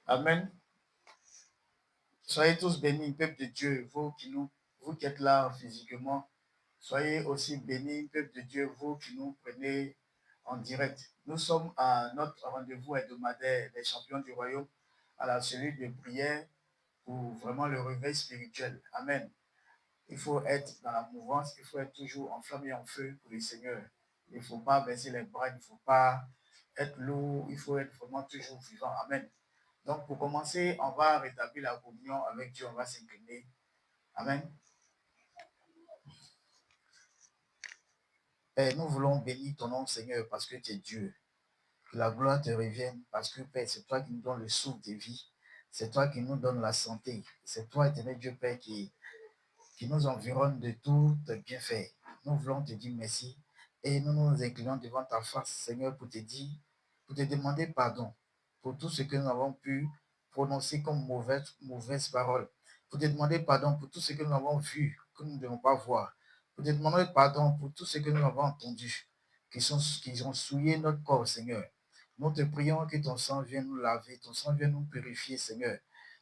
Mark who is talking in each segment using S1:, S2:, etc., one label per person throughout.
S1: Amen. Soyez tous bénis, peuple de Dieu, vous qui êtes là physiquement. Soyez aussi bénis, peuple de Dieu, vous qui nous prenez en direct. Nous sommes à notre rendez-vous hebdomadaire des champions du royaume, à la cellule de prière pour vraiment le réveil spirituel. Amen. Il faut être dans la mouvance, il faut être toujours en flamme et en feu pour le Seigneur. Il ne faut pas baisser les bras, il ne faut pas être lourd, il faut être vraiment toujours vivant. Amen. Donc, pour commencer, on va rétablir la communion avec Dieu, on va s'incliner. Amen. Père, nous voulons bénir ton nom, Seigneur, parce que tu es Dieu. Que la gloire te revienne, parce que, Père, c'est toi qui nous donnes le souffle de vie. C'est toi qui nous donnes la santé. C'est toi, éternel Dieu, Père, qui nous environne de tout bienfait. Nous voulons te dire merci et nous nous inclinons devant ta face, Seigneur, pour te dire, pour te demander pardon pour tout ce que nous avons pu prononcer comme mauvaise parole, pour te demander pardon pour tout ce que nous avons vu, que nous ne devons pas voir, pour te demander pardon pour tout ce que nous avons entendu, qui ont souillé notre corps, Seigneur. Nous te prions que ton sang vienne nous laver, ton sang vienne nous purifier, Seigneur.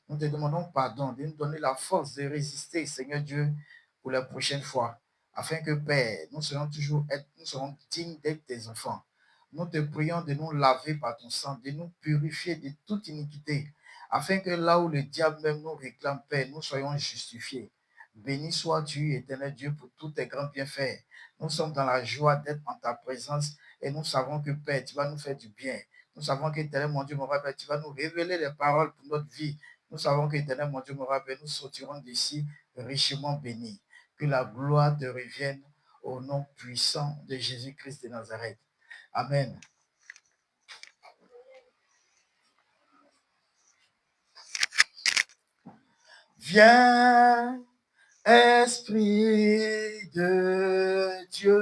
S1: Nous te demandons pardon, de nous donner la force de résister, Seigneur Dieu, pour la prochaine fois, afin que, Père, nous serons dignes d'être tes enfants. Nous te prions de nous laver par ton sang, de nous purifier de toute iniquité, afin que là où le diable même nous réclame, Père, nous soyons justifiés. Béni sois-tu, éternel Dieu, pour tous tes grands bienfaits. Nous sommes dans la joie d'être en ta présence et nous savons que, Père, tu vas nous faire du bien. Nous savons que, éternel mon Dieu, mon Père, tu vas nous révéler les paroles pour notre vie. Nous savons que, éternel mon Dieu, mon Père, nous sortirons d'ici richement bénis. Que la gloire te revienne au nom puissant de Jésus-Christ de Nazareth. Amen. Viens, Esprit de Dieu.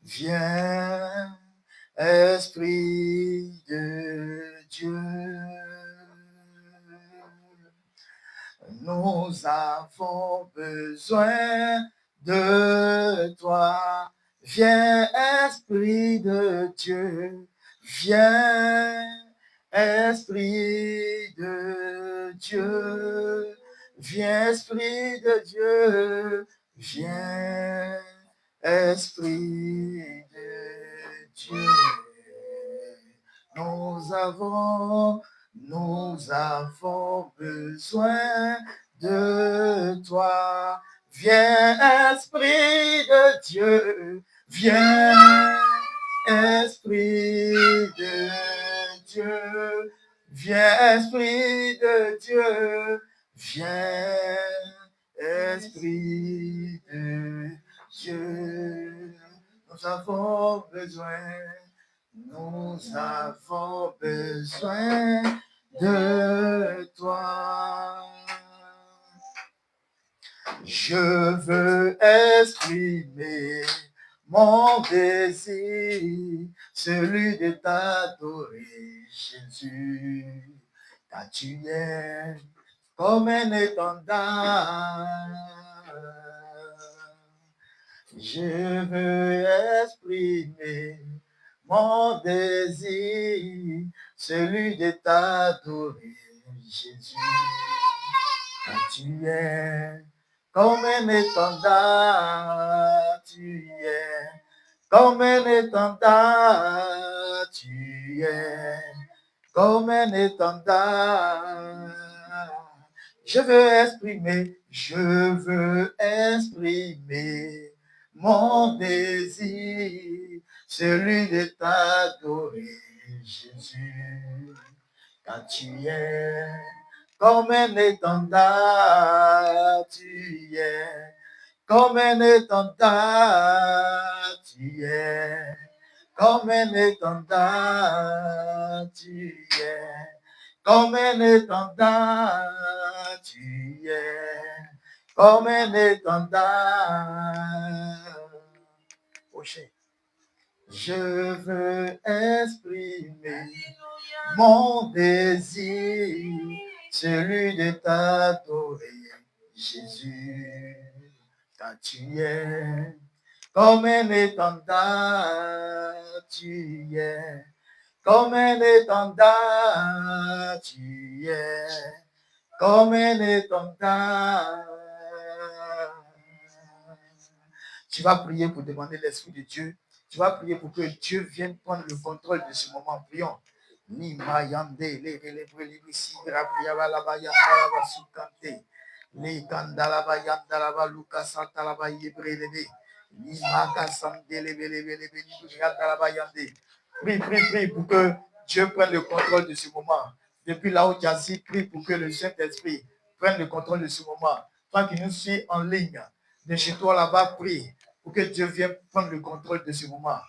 S1: Viens, Esprit de Dieu. Nous avons besoin de toi. Viens, Esprit de Dieu. Viens, Esprit de Dieu. Viens, Esprit de Dieu. Viens, Esprit de Dieu. Nous avons besoin de toi. Viens, Esprit de Dieu. Viens, Esprit de Dieu. Viens, Esprit de Dieu. Viens, Esprit de Dieu. Nous avons besoin de toi. Je veux exprimer mon désir, celui de t'adorer, Jésus, car tu es comme un étendard. Je veux exprimer mon désir, celui de t'adorer, Jésus, car tu es comme un étendard, tu es comme un étendard, tu es comme un étendard. Je veux exprimer mon désir, celui de t'adorer, Jésus, car tu es comme un étendard, tu es comme un étendard, tu es comme un étendard, tu es comme un étendard, tu es comme un étendard. Je veux exprimer mon désir, celui de t'adorer, Jésus, car tu es comme un étendard, tu es comme un étendard, tu es, comme un étendard. Tu vas prier pour demander l'Esprit de Dieu. Tu vas prier pour que Dieu vienne prendre le contrôle de ce moment. Prions. Ni mayande, les relèvres, ici, rabriaba la bayanda la basukante, les kandalaba yandalaba luka santalaba yebrelebe, ni makasande lebelebe, ni yandalaba yande. Prie pour que Dieu prenne le contrôle de ce moment. Depuis là où tu as assis, prie pour que le Saint-Esprit prenne le contrôle de ce moment. Toi qui nous suis en ligne, de chez toi là-bas, prie pour que Dieu vienne prendre le contrôle de ce moment.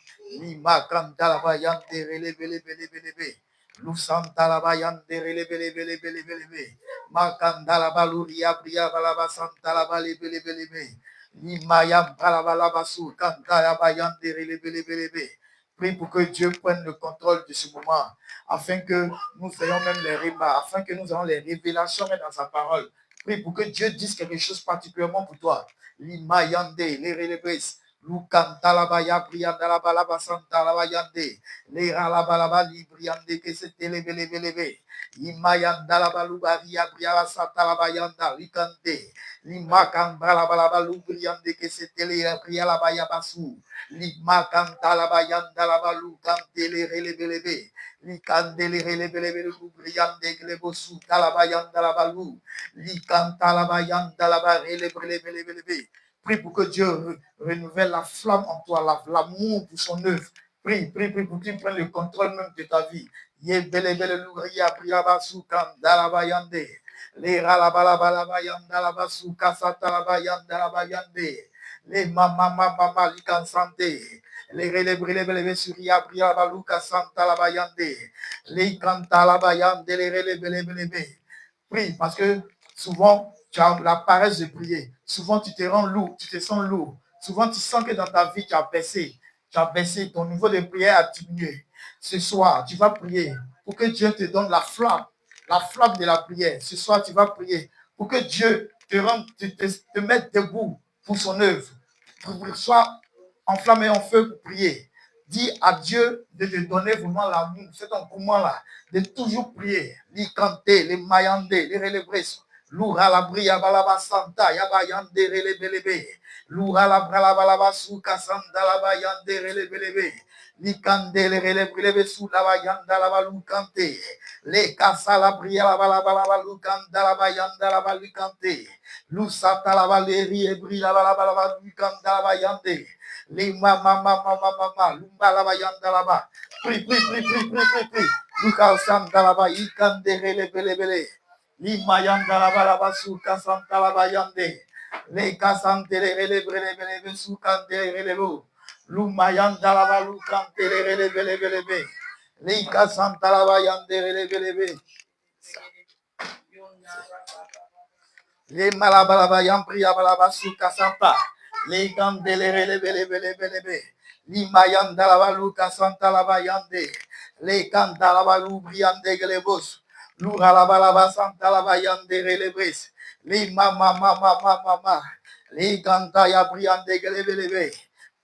S1: Ni makandalaba yande relebe. Lusanta la bayande relebe. Makanda la baluria bria balaba santa la balebe. Ni mayam balaba su kanta la bayande relebe. Prie pour que Dieu prenne le contrôle de ce moment, afin que nous ayons même les rébats, afin que nous ayons les révélations dans sa parole. Prie pour que Dieu dise quelque chose particulièrement pour toi. Limayande, les relebes, Lukanta la baya brianda la balaba santa la bayande, les ralabalaba libriande que c'était lebe. Imayanda la baluba ria briala santa la bayanda, likante, limakanda la balaba lubriande que c'était les briala baya basu. Limakanta la bayanda la balu kantele relebelebe, likandele relebelebe lubriande glebosu talabayanda la balu, likanta la bayanda la ba relebelebe. Prie pour que Dieu renouvelle la flamme en toi, l'amour pour son œuvre. Prie pour qu'il prenne le contrôle même de ta vie. Yebelebele luria priabasu kanda la bayande, les ralabalaba la basu kasata la bayanda la bayande. Les mama licansante, les relève suria bria baluka santa la bayande, les canta la bayande, les relève. Prie parce que souvent tu as la paresse de prier, souvent tu te rends lourd, tu te sens lourd, souvent tu sens que dans ta vie tu as baissé, ton niveau de prière a diminué. Ce soir tu vas prier pour que Dieu te donne la flamme de la prière. Ce soir tu vas prier pour que Dieu te mette debout pour son œuvre. Sois enflammé en feu pour prier. Dis à Dieu de te donner vraiment l'amour, cet engouement-là, de toujours prier. Les canter, les maillandés, les relébres. Loura la bria balaba santa, yaba yande relebelebe. Loura la balaba suka santa laba yande relebelebe. Likande les relebelebe sous la yanda la balukante. Les casa la bria la balaba lukanda la bayanda la balukante. Lusata la valeri ebri la balaba lukanda la bayande. Les mama lumba la bayanda la ba. Prie. Luka santa la ba ikande relebelebe. Limayanda la balaba suka santa la bayande. Le kasante le relebelebe suka de relebo. Lumayanda la balukante le relebelebe. Le kasanta la bayande relebelebe. Le malabalaba yampri abalaba suka santa. Le kandele relebelebe. Limayanda la baluka santa la bayande. Le kanda la balu briande gelebos. Lura la balaba santa la bayande relebres. Le mama. Le kanda ya briande gelebelebe.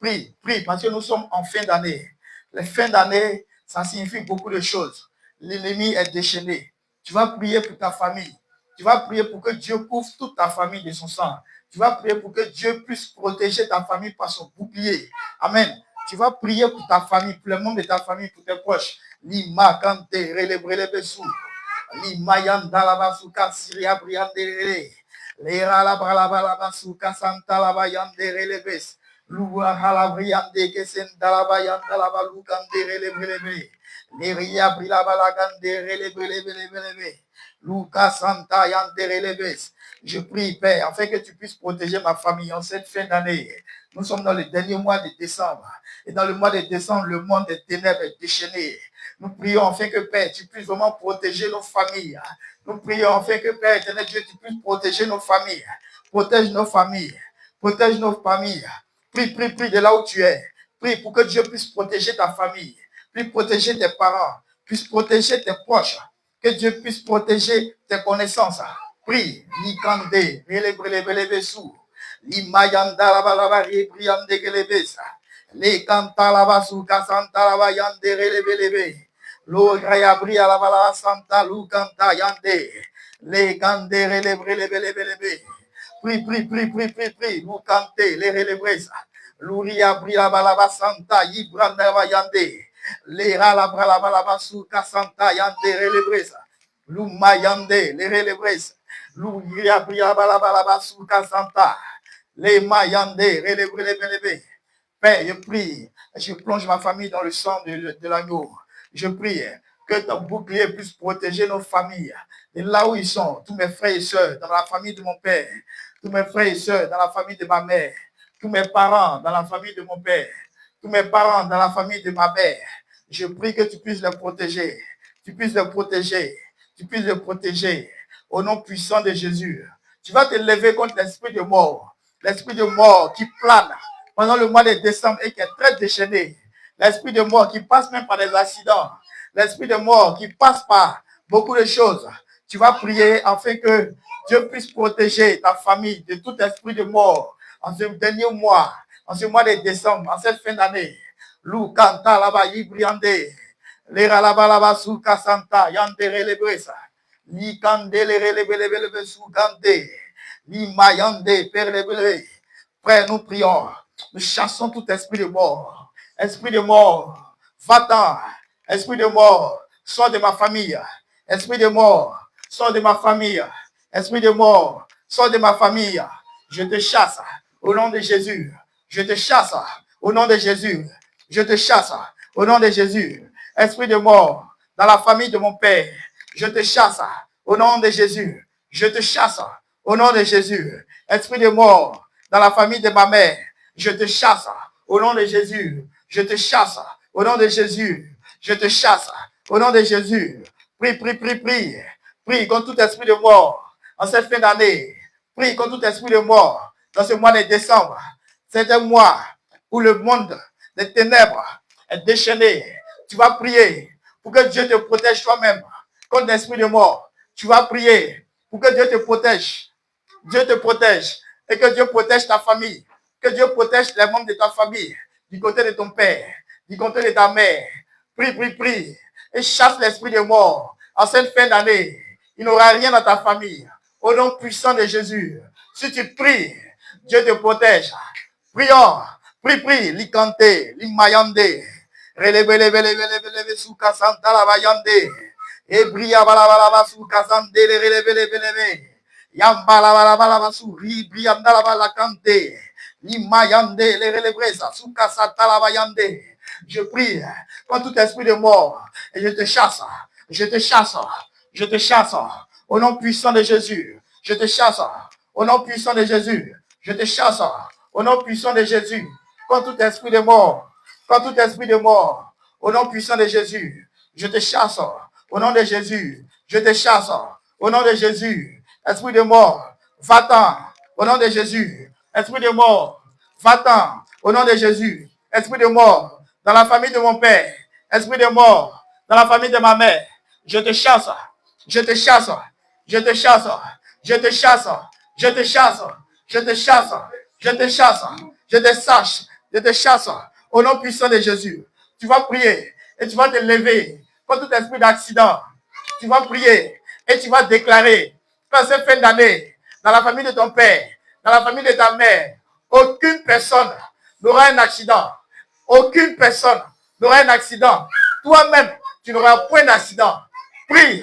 S1: Prie, parce que nous sommes en fin d'année. Les fins d'année, ça signifie beaucoup de choses. L'ennemi est déchaîné. Tu vas prier pour ta famille. Tu vas prier pour que Dieu couvre toute ta famille de son sang. Tu vas prier pour que Dieu puisse protéger ta famille par son bouclier. Amen. Tu vas prier pour ta famille, pour le monde de ta famille, pour tes proches. Lima kante relebrele besu. Lima yanda la basuka siria briande rele. Lera la bralaba la basuka santa la bayande relebes. Lua halabriande que senta la bayanda la balukande relebrele. Leria brilaba la gande relebrele. Luca Santa Yanderelebes. Je prie, Père, afin que tu puisses protéger ma famille en cette fin d'année. Nous sommes dans le dernier mois de décembre. Et dans le mois de décembre, le monde des ténèbres est déchaîné. Nous prions afin que, Père, tu puisses vraiment protéger nos familles. Nous prions afin que, Père éternel Dieu, tu puisses protéger nos familles. Protège nos familles. Protège nos familles. Prie de là où tu es. Prie pour que Dieu puisse protéger ta famille. Puisse protéger tes parents. Puisse protéger tes proches. Que Dieu puisse protéger tes connaissances. Prie. Nikande, relebelebelebesou. Limayanda la balaba rebriande gelebesa. Le canta la basu kasanta la bayande relebelebe. Lo Grayabria la Vala Santa Lucanta Yande. Les Gandere les Brelebelebelebe. Prie. Lucante, les Relebresa. Luria Bria Balaba Santa, Yibranda Yande. Les Ralabra Balaba Suka Santa Yande Relebresa. Luma Yande, les Relebresa. Luria Bria Balaba Suka Santa. Les Mayande, Relebelebelebe. Père, je prie, je plonge ma famille dans le sang de l'agneau. Je prie que ton bouclier puisse protéger nos familles. Et là où ils sont, tous mes frères et sœurs, dans la famille de mon père, tous mes frères et sœurs, dans la famille de ma mère, tous mes parents, dans la famille de mon père, tous mes parents, dans la famille de ma mère. Je prie que tu puisses les protéger. Tu puisses les protéger. Tu puisses les protéger. Au nom puissant de Jésus. Tu vas te lever contre l'esprit de mort. L'esprit de mort qui plane pendant le mois de décembre et qui est très déchaîné. L'esprit de mort qui passe même par des accidents. L'esprit de mort qui passe par beaucoup de choses. Tu vas prier afin que Dieu puisse protéger ta famille de tout esprit de mort en ce dernier mois, en ce mois de décembre, en cette fin d'année. Lou kanta laba yibriande. Lera laba laba suka santa yande relebresa. Li kande le relebelebelebe sukande. Li mayande perlebele. Frère, nous prions. Nous chassons tout esprit de mort. Esprit de mort, va-t'en. Esprit de mort, sors de ma famille. Esprit de mort, sors de ma famille. Esprit de mort, sors de ma famille. Je te chasse au nom de Jésus. Je te chasse au nom de Jésus. Je te chasse au nom de Jésus. Esprit de mort, dans la famille de mon père. Je te chasse au nom de Jésus. Je te chasse au nom de Jésus. Esprit de mort, dans la famille de ma mère. Je te chasse au nom de Jésus. Je te chasse au nom de Jésus. Je te chasse au nom de Jésus. Prie. Prie contre tout esprit de mort en cette fin d'année. Prie contre tout esprit de mort dans ce mois de décembre. C'est un mois où le monde des ténèbres est déchaîné. Tu vas prier pour que Dieu te protège toi-même contre l'esprit de mort. Tu vas prier pour que Dieu te protège. Dieu te protège et que Dieu protège ta famille. Que Dieu protège les membres de ta famille, du côté de ton père, du côté de ta mère. Prie. Et chasse l'esprit de mort. En cette fin d'année, il n'y aura rien dans ta famille. Au nom puissant de Jésus. Si tu pries, Dieu te protège. Prions. Prie. Likante, limayande. Relebe, souka santa la bayande. Et bria balaba souka sante, relebe. Yamba la suri, brianda la kante. Limayande, les relebresa, souka santa la bayande. Je prie contre tout esprit de mort et je te chasse. Au nom puissant de Jésus. Je te chasse au nom puissant de Jésus. Je te chasse au nom puissant de Jésus. Contre tout esprit de mort. Contre tout esprit de mort. Au nom puissant de Jésus. Je te chasse au nom de Jésus. Je te chasse au nom de Jésus. Esprit de mort, va-t'en au nom de Jésus. Esprit de mort, va-t'en au nom de Jésus. Esprit de mort, dans la famille de mon père. Esprit de mort, dans la famille de ma mère. Je te chasse. Je te chasse. Je te chasse. Je te chasse. Je te chasse. Je te chasse. Je te chasse. Je te sache. Je te chasse. Au nom puissant de Jésus. Tu vas prier et tu vas te lever contre tout esprit d'accident. Tu vas prier et tu vas déclarer qu'en cette fin d'année, dans la famille de ton père, dans la famille de ta mère, aucune personne n'aura un accident. Aucune personne n'aura un accident. Toi-même, tu n'auras point d'accident. Prie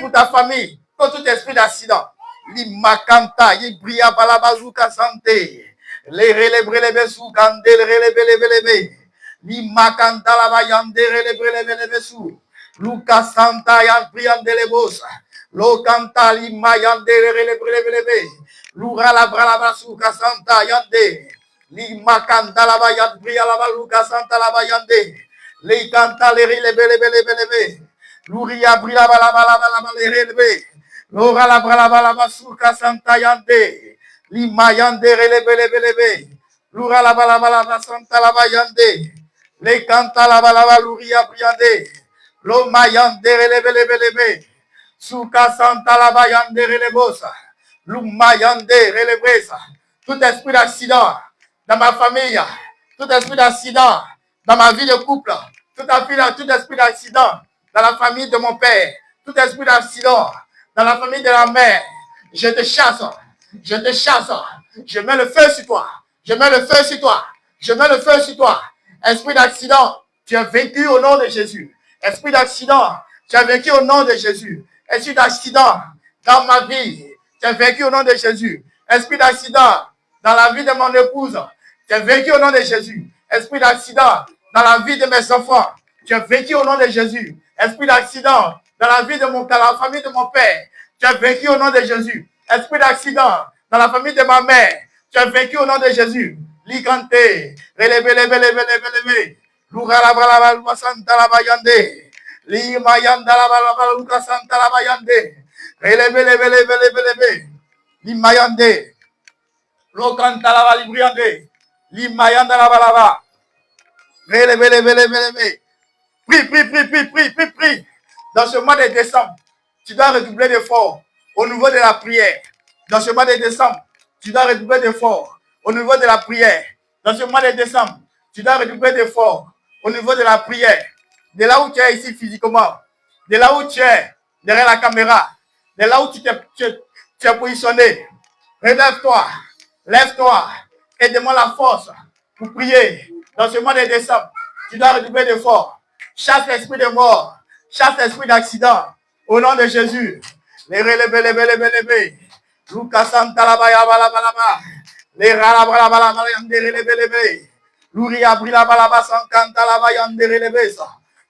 S1: pour ta famille contre tout esprit d'accident. Limakanta, Ibria Balabazuka Santé. Les relève soukande, les relève. Limakanta la bayande, relève sou. Luka Santa yan priande les bossa. Lo canta limayande, relève. Lura la bralabasuka Santa yande. Limakanta la bayande, bria la baluka Santa la bayande. Les canta les relève. Luria bria la les relève. Lora la bralabasuka Santa yande. Limayande, relève. Lura la balabala Santa la bayande. Les canta la balaba luria briande. Lo mayande relebe. Souka santa la bayande relebosa. Lu mayande relebresa. Tout esprit d'accident dans ma famille. Tout esprit d'accident dans ma vie de couple. Tout esprit d'accident dans la famille de mon père, tout esprit d'accident, dans la famille de la mère, je te chasse, je te chasse, je mets le feu sur toi, je mets le feu sur toi, je mets le feu sur toi. Esprit d'accident, tu es vaincu au nom de Jésus. Esprit d'accident, tu es vaincu au nom de Jésus. Esprit d'accident dans ma vie, tu es vaincu au nom de Jésus. Esprit d'accident dans la vie de mon épouse, tu es vaincu au nom de Jésus. Esprit d'accident dans la vie de mes enfants, tu es vaincu au nom de Jésus. Esprit d'accident dans la vie de dans la famille de mon père, tu es vaincu au nom de Jésus. Esprit d'accident dans la famille de ma mère, tu es vaincu au nom de Jésus. Ligante, releve. Lugara balaba luka santa la bayande. Lima yanda la balaba luka santa la bayande. Releve. Lima yande. Lokanta la balibriande. Lima yanda la balaba. Releve. Prie. Dans ce mois de décembre, tu dois redoubler d'efforts au niveau de la prière. Dans ce mois de décembre, tu dois redoubler d'efforts au niveau de la prière. Dans ce mois de décembre, tu dois redoubler d'efforts au niveau de la prière. De là où tu es ici physiquement, de là où tu es derrière la caméra, de là où tu es positionné, relève-toi, lève-toi et demande la force pour prier. Dans ce mois de décembre, tu dois redoubler d'efforts. Chasse l'esprit de mort, chasse l'esprit d'accident. Au nom de Jésus. Les releve. Luka Santa la baya balaba. Les ralabalaba releve. Luria brila balaba sankanta la bayande releve.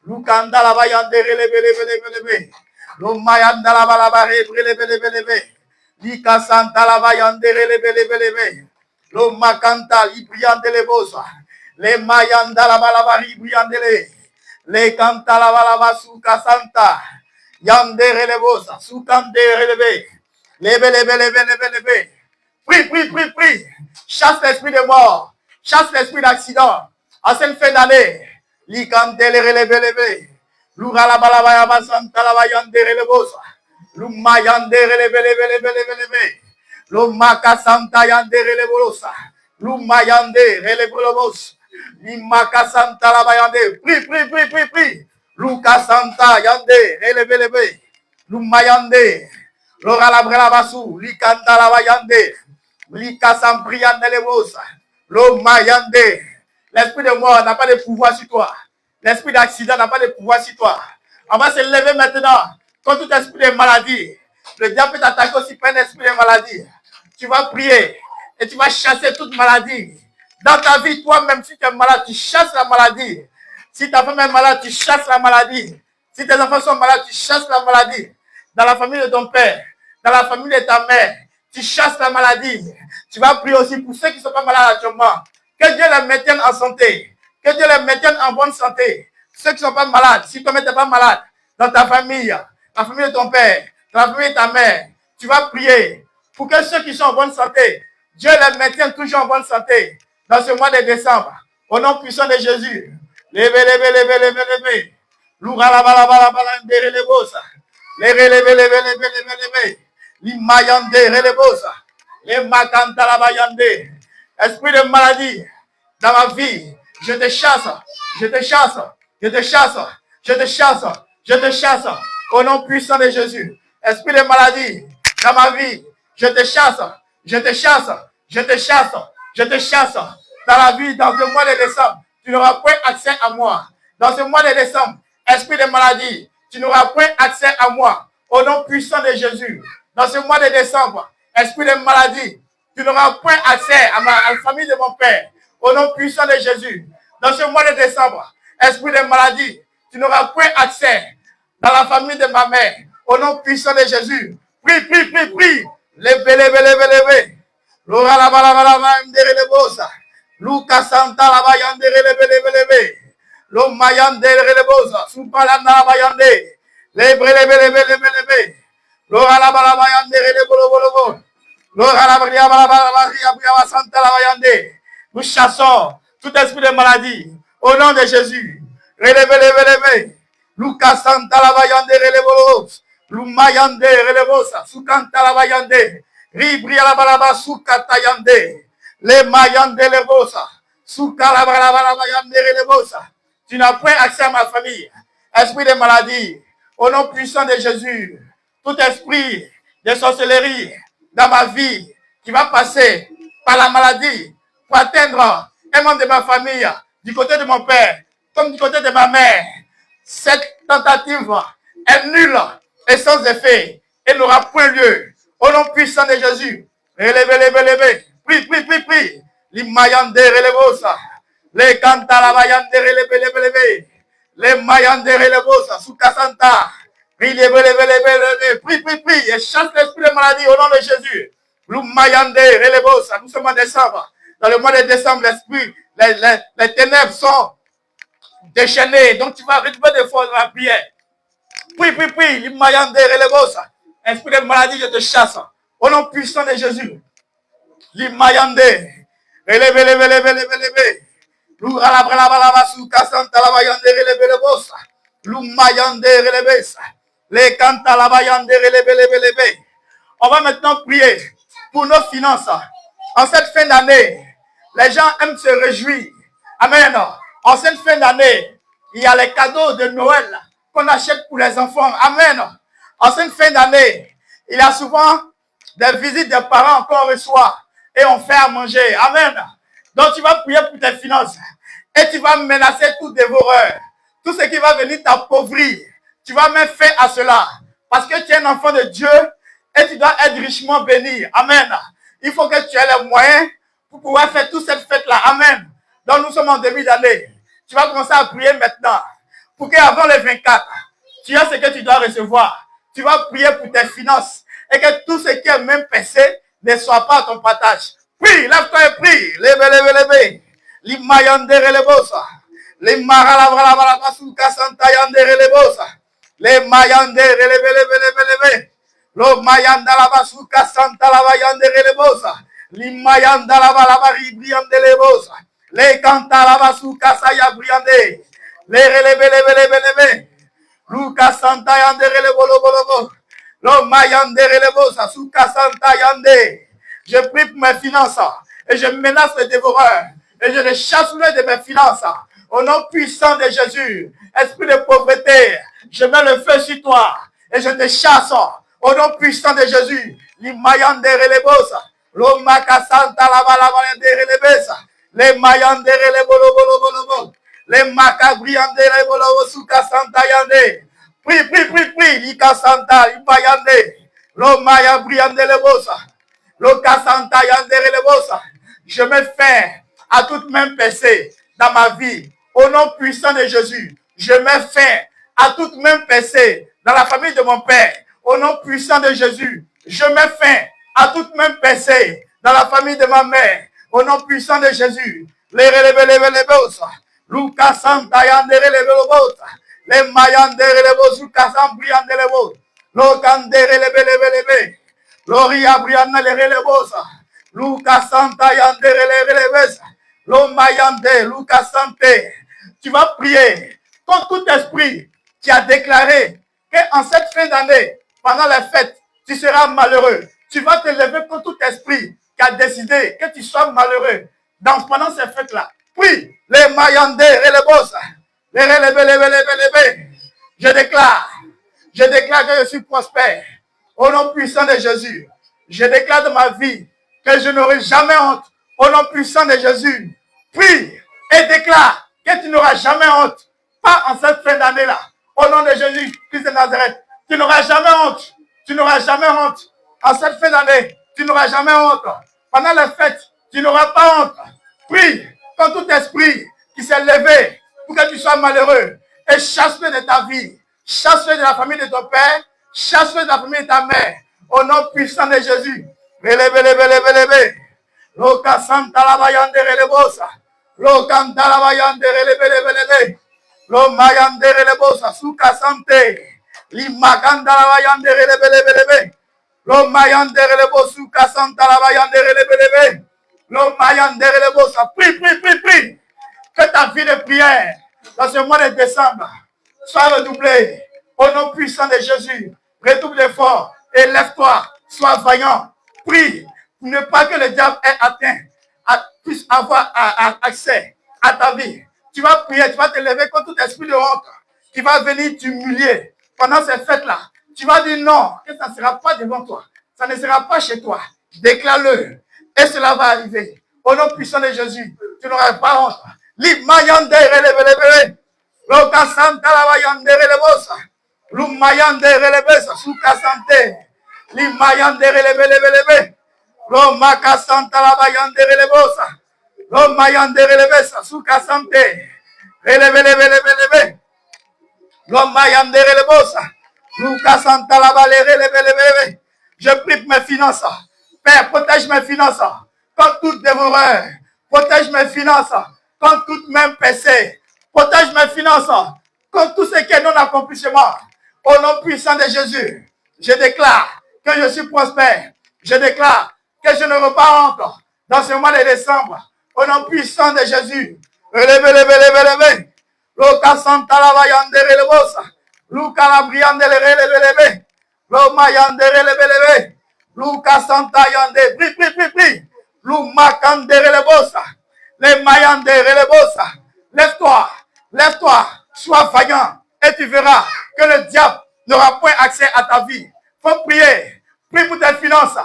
S1: Lukanda la bayande releve. Lomayanda la balaba releve. Lika Santa la bayande releve. Lomakanta libriande lebosa. Les mayanda la balaba libriande le. Les canta la balaba suka santa. Yande relebosa. Sukande releve. Leve. Prie. Chasse l'esprit de mort. Chasse l'esprit d'accident. En cette fin d'année. Likante le releve. Lura la balaba santa la bayande relebosa. Luma yande releve. Lumaka santa yande relebosa. Luma yande relebosa. Limaka santa la bayande. Prie. Luka santa yande releve. Luma yande. Lora la brela basu. Likanta la bayande. Lika sampriande lebosa. Loma yande. L'esprit de mort n'a pas de pouvoir sur toi. L'esprit d'accident n'a pas de pouvoir sur toi. On va se lever maintenant contre tout esprit de maladie. Le diable peut t'attaquer aussi par un esprit de maladie. Tu vas prier et tu vas chasser toute maladie. Dans ta vie, toi-même, si tu es malade, tu chasses la maladie. Si ta femme est malade, tu chasses la maladie. Si tes enfants sont malades, tu chasses la maladie. Dans la famille de ton père, dans la famille de ta mère, tu chasses la maladie. Tu vas prier aussi pour ceux qui ne sont pas malades actuellement. Que Dieu les maintienne en santé. Que Dieu les maintienne en bonne santé. Ceux qui ne sont pas malades, si toi-même tu n'es pas malade, dans ta famille, la famille de ton père, dans la famille de ta mère, tu vas prier pour que ceux qui sont en bonne santé, Dieu les maintienne toujours en bonne santé dans ce mois de décembre. Au nom puissant de Jésus. Leve. Loura la balabala ndere lebosa. Leve. Limayande relebosa. Les makanta la bayande. Esprit de maladie dans ma vie, je te chasse. Au nom puissant de Jésus. Esprit de maladie dans ma vie, je te chasse. Dans la vie, dans ce mois de décembre, tu n'auras point accès à moi. Dans ce mois de décembre, esprit de maladie, tu n'auras point accès à moi. Au nom puissant de Jésus. Dans ce mois de décembre, esprit de maladie, tu n'auras point accès à la famille de mon père. Au nom puissant de Jésus. Dans ce mois de décembre, esprit de maladie, tu n'auras point accès dans la famille de ma mère. Au nom puissant de Jésus. Prie. Leve. Lora la balabala ndere lebosa. Luka santa la bayande leve. Lo mayande lebosa. Supala na bayande. Leve. Lora la balabayande lebolo. Lora la bria santa la bayande. Nous chassons tout esprit de maladie au nom de Jésus. Releve. Luka santa la bayande lebolo. Lumayande relebosa. Sukanta la bayande. Ribria la balaba sukata yande. Le mayande lebosa. Suka la balaba yande relebosa. Tu n'as point accès à ma famille.
S2: esprit de maladie, au nom puissant de Jésus, tout esprit de sorcellerie dans ma vie qui va passer par la maladie pour atteindre un membre de ma famille, du côté de mon père, comme du côté de ma mère, cette tentative est nulle et sans effet et n'aura point lieu. Au nom puissant de Jésus, relevez. Prie. Les mayande relebosa. Les canta la mayande relevez. Les mayande relebosa. Soukasanta. Prie. Et chasse l'esprit de maladie au nom de Jésus. Nous mayande relebosa. Nous sommes en décembre. Dans le mois de décembre, l'esprit, les ténèbres sont déchaînées. Donc tu vas retrouver des fois dans la prière. Prie. Les mayande relebosa. Esprit de maladie, je te chasse. Au nom puissant de Jésus. Limayande, relevez. L'ouralabralabalaba sous Cassanta la bayande, relevez bossa. L'oumayande, relevez ça. Les canta la bayande, relevez. On va maintenant prier pour nos finances. En cette fin d'année, les gens aiment se réjouir. Amen. En cette fin d'année, il y a les cadeaux de Noël qu'on achète pour les enfants. Amen. En cette fin d'année, il y a souvent des visites des parents qu'on reçoit et on fait à manger. Amen. Donc tu vas prier pour tes finances et tu vas menacer tout dévoreur. Tout ce qui va venir t'appauvrir, tu vas mettre fin à cela. Parce que tu es un enfant de Dieu et tu dois être richement béni. Amen. Il faut que tu aies les moyens pour pouvoir faire toute cette fête-là. Amen. Donc nous sommes en début d'année. Tu vas commencer à prier maintenant pour qu'avant le 24, tu aies ce que tu dois recevoir. Tu vas prier pour tes finances et que tout ce qui est même passé ne soit pas à ton partage. Prie, lève-toi et prie. Lève. Limayande relebosa. Les maralabralabrabasuka santayande relebosa. Les mayande releve. Lo mayanda la basuka santa la bayande relebosa. Limayanda la balabari briande lebosa. Les canta la basuka saya briande. Les releve. Luka santa yande relebolo. Lo mayande relebosa suka santa yande. Je prie pour mes finances et je menace les dévoreurs et je les chasse de mes finances. Au nom puissant de Jésus, esprit de pauvreté, je mets le feu sur toi et je te chasse. Au nom puissant de Jésus, l'imayande relebosa, l'omaka santa la balabande relebesa, les mayande relebolo, les makabriande relebolo suka santa yande. Prie, lika santa, l'imayande, l'omaya briande lebosa. Je mets fin à toute même percée dans ma vie. Au nom puissant de Jésus, je mets fin à toute même percée dans la famille de mon père. Au nom puissant de Jésus, je mets fin à toute même percée dans la famille de ma mère. Au nom puissant de Jésus, les relevez. Lucas Santa yande relevez. Les mayande relevez. Lucas Ambriande relevez. Locande relevez. Gloria Brianna le relebosa. Lucas Santa yande relevesa. Lomayande, Lucas Sante. Tu vas prier contre tout esprit qui a déclaré qu'en cette fin d'année, pendant les fêtes, tu seras malheureux. Tu vas te lever contre tout esprit qui a décidé que tu sois malheureux pendant ces fêtes-là. Prie, les mayande relebosa. Les releve. Je déclare que je suis prospère. Au nom puissant de Jésus, je déclare de ma vie que je n'aurai jamais honte. Au nom puissant de Jésus, prie et déclare que tu n'auras jamais honte. Pas en cette fin d'année-là. Au nom de Jésus, Christ de Nazareth, tu n'auras jamais honte. Tu n'auras jamais honte. En cette fin d'année, tu n'auras jamais honte. Pendant les fêtes, tu n'auras pas honte. Prie contre tout esprit qui s'est levé pour que tu sois malheureux et chasse-le de ta vie. Chasse-le de la famille de ton père. Chasse-le de la famille de ta mère. Au nom puissant de Jésus. Releve. Loka Santa la bayande relebosa. Lokanta la bayande releve. Lo mayande relebosa. Suka Sante. Limakanda la bayande releve. Lo mayande relebosa. Suka Santa la bayande releve. Lo mayande relebosa. Prie. Que ta vie de prière dans ce mois de décembre soit redoublée. Au nom puissant de Jésus, redouble d'efforts et lève-toi, sois vaillant. Prie pour ne pas que le diable puisse avoir accès à ta vie. Tu vas prier, tu vas te lever contre tout esprit de honte qui va venir t'humilier pendant cette fête-là. Tu vas dire non, que ça ne sera pas devant toi. Ça ne sera pas chez toi. Déclare-le. Et cela va arriver. Au nom puissant de Jésus, tu n'auras pas honte. L'Imayande relève. Loka Santa la Vayande relebosa. L'Umayande relebesa. Souka Sante. L'Imayande relève. L'Omaka Santa la Vayande relebosa. L'Omayande relebesa. Souka Sante. Relève. L'Omayande relebosa. Luka Santa la Vayande relève. Je prie pour mes finances. Père, protège mes finances. Contre tout dévoreur. Protège mes finances. Contre toute même péché. Protège mes finances. Contre tout ce qui est non-accomplissement. Au nom puissant de Jésus. Je déclare que je suis prospère. Je déclare que je ne repars encore dans ce mois de décembre. Au nom puissant de Jésus. Relève. Luka Santa la Vayande relebosa. Luka la Briande relève. Loma yande relève. Luka Santa yande. Prie. Luma kande relebosa. Les mayande relebosa. Lève-toi. Sois vaillant. Et tu verras que le diable n'aura point accès à ta vie. Faut prier. Prie pour tes finances.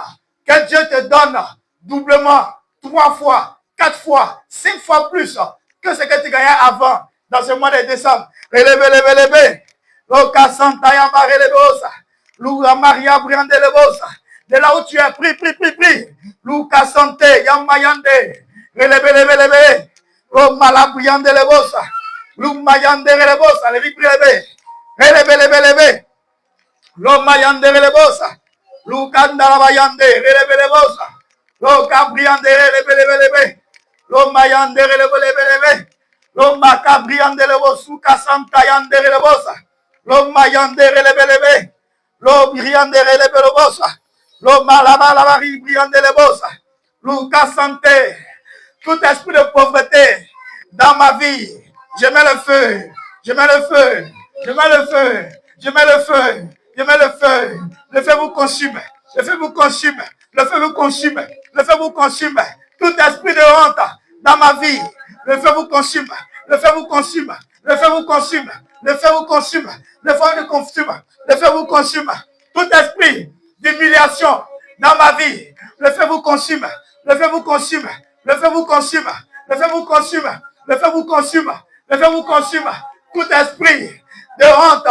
S2: Que Dieu te donne doublement, 3 fois, 4 fois, 5 fois plus que ce que tu gagnais avant dans ce mois de décembre. Relève. Loka Santa yamba relebosa. Luka Maria Briande Lebosa. De là où tu es, prie. Luka Sante yamba yande. Relève. Loma la Briande Lebosa. Luma yande relebosa. Relève. Loma yande relebosa. Luka ndalaba yande. Relève. Loka Briande relève. Loma yande relève. Loma Cabriande Lebosa. Suka Santa yande relebosa. Loma yande relève. Lo briande relebosa. Lo malaba briande relebosa. Luka Santé. Tout esprit de pauvreté dans ma vie, je mets le feu. Le feu vous consume. Tout esprit de honte dans ma vie, le feu vous consume. Tout esprit d'humiliation dans ma vie, le feu vous consume. Tout esprit de honte,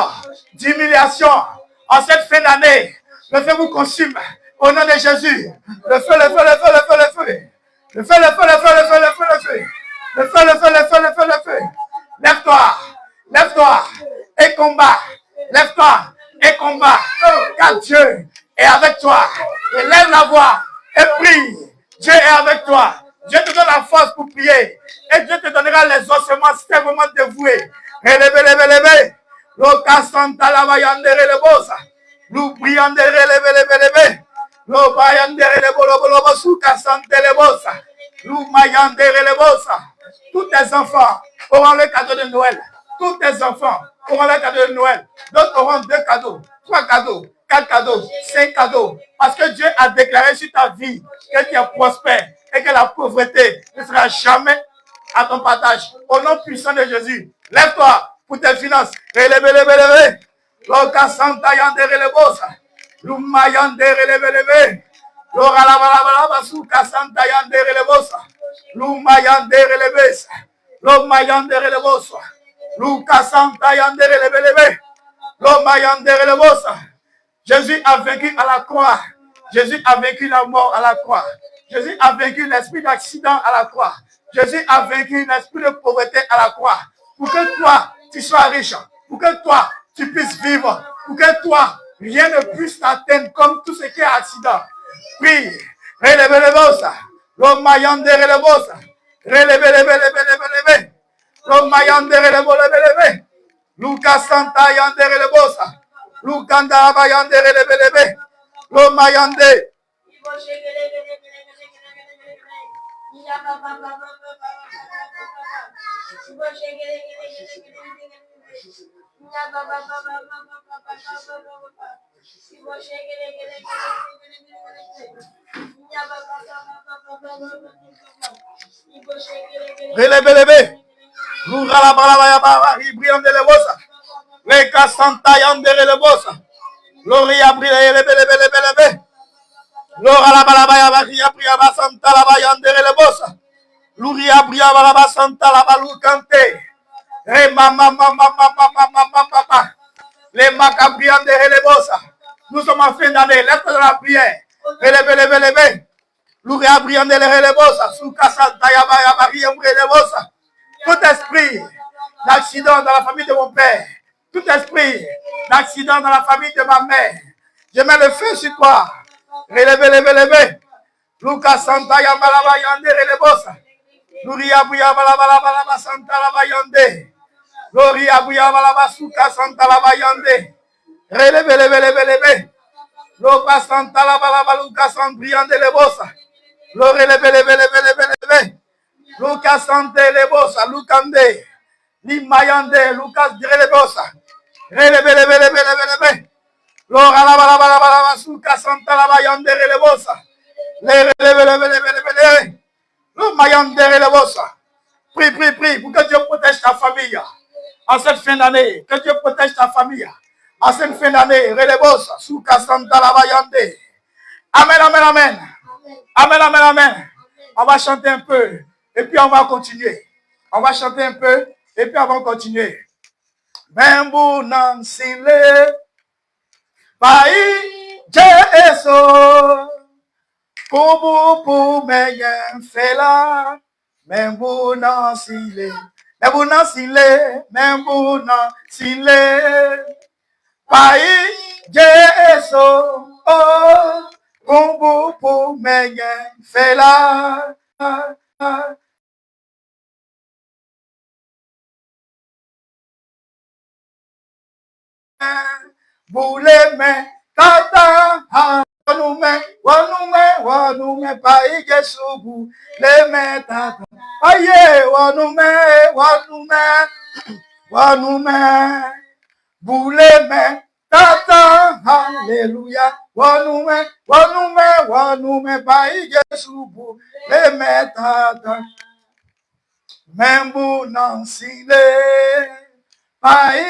S2: d'humiliation en cette fin d'année, le feu vous consume. Au nom de Jésus, le feu. Lève-toi et combat. Car Dieu est avec toi. Et lève la voix et prie. Dieu est avec toi. Dieu te donne la force pour prier. Et Dieu te donnera les ossements fermement dévoués. Relève. Loka Santa la Vayande relebosa. Nous prions de relève. Lo Vayande relebosa. Suka Santa relebosa. Nous Mayande relebosa. Tous tes enfants auront le cadeau de Noël. D'autres auront 2 cadeaux, 3 cadeaux, 4 cadeaux, 5 cadeaux. Parce que Dieu a déclaré sur ta vie que tu es prospère et que la pauvreté ne sera jamais à ton partage. Au nom puissant de Jésus, lève-toi pour tes finances. Relève. Loka Santa yande relebosa. Luma yande relève. Lora la Suka Santa yande relebosa. Luma yande relebesa. Loma yande relebosa. Luka Santa yande relève. Loma yande relebosa. Jésus a vaincu à la croix. Jésus a vaincu la mort à la croix. Jésus a vaincu l'esprit d'accident à la croix. Jésus a vaincu l'esprit de pauvreté à la croix. Pour que toi, tu sois riche. Pour que toi, tu puisses vivre. Pour que toi, rien ne puisse t'atteindre comme tout ce qui est accident. Prie. Relève. Loma yande relebosa. Relève. Loma yande relève. Luka Santa yande relebosa. Lukanda yande relève. Loma yande. Relève. Lura la balaba, briande le bosa. Les Cassanta Yandere le bossa. Lori a pris les bébés. Lora la balabaya baria pria basanta la bayandere le bossa. Luri a pris la basanta la balou canté. Hey mama. Les macabriandere le bossa. Nous sommes en fin d'année. Lève de la prière. Lebe. Luri a briandere le bossa. Sous Cassanta Yabaya baria le bossa. Tout esprit d'accident dans la famille de mon père, tout esprit d'accident dans la famille de ma mère, je mets le feu sur toi. Relevez. Lucas Santa Yamalaba Yande Relebosa. Luria Buya Balaba Santa Laba Yande. Loria Buya Balaba Suka Santa Laba Yande. Relevez. Loka Santa Laba Lucas Sandriande Lebosa. Relevez. Lucas Sante Lebosa, Lucande, Limayande, Lucas Direlebosa, Releve, Lora la Suka Santa la Bayande Relebosa, Releve, Lumayande Relebosa. Prie pour que Dieu protège ta famille en cette fin d'année, que Dieu protège ta famille en cette fin d'année, Relebosa, Suka Santa la Bayande. Amen. On va chanter un peu. Et puis on va continuer. On va chanter un peu et puis on va continuer. Membu nansile pai jeso kubu pu meyen fela membu nansile pai jeso oh kubu pu meyen fela Boule me tata wanume pai Jesubu le me tata aye wanume boule me tata hallelujah wanume pai Jesubu le me tata membu nansile pai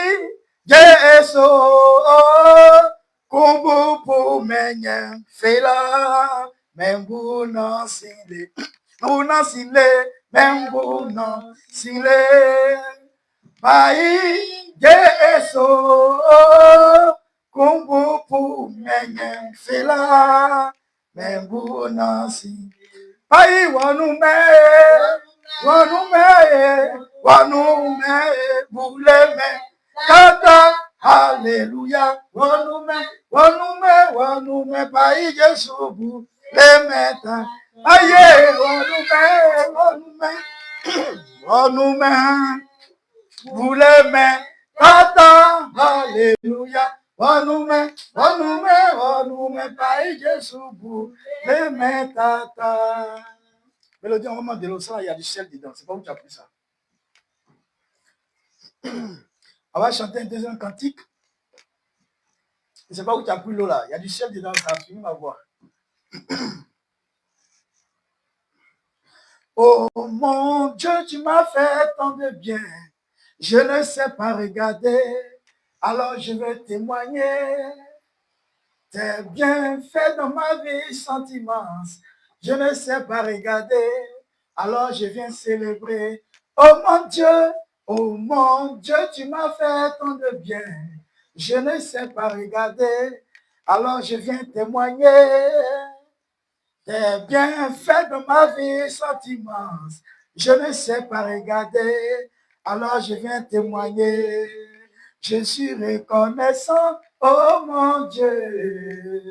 S2: Jesu kumbu pu menye fela membu nansile pai Jesu kumbu pu menye fela membu nansile pai wanume buleme Kata, hallelujah, wanume, pai Jesubu, le meta, aye, wanume, buleme, kata, hallelujah, wanume, pai Jesubu, le meta. Mélodie, au moment de l'eau, il y a du sel dedans, c'est pas où tu as pris ça. On va chanter un deuxième cantique. Je ne sais pas où tu as pris l'eau là. Il y a du ciel dedans, ça a fini ma voix. Oh mon Dieu, tu m'as fait tant de bien. Je ne sais pas regarder. Alors je vais témoigner. Tes bienfaits dans ma vie sont immenses. Je ne sais pas regarder. Alors je viens célébrer. Oh mon Dieu, tu m'as fait tant de bien. Je ne sais pas regarder, alors je viens témoigner. Tes bienfaits dans ma vie sont immenses. Je ne sais pas regarder, alors je viens témoigner. Je suis reconnaissant, oh mon Dieu.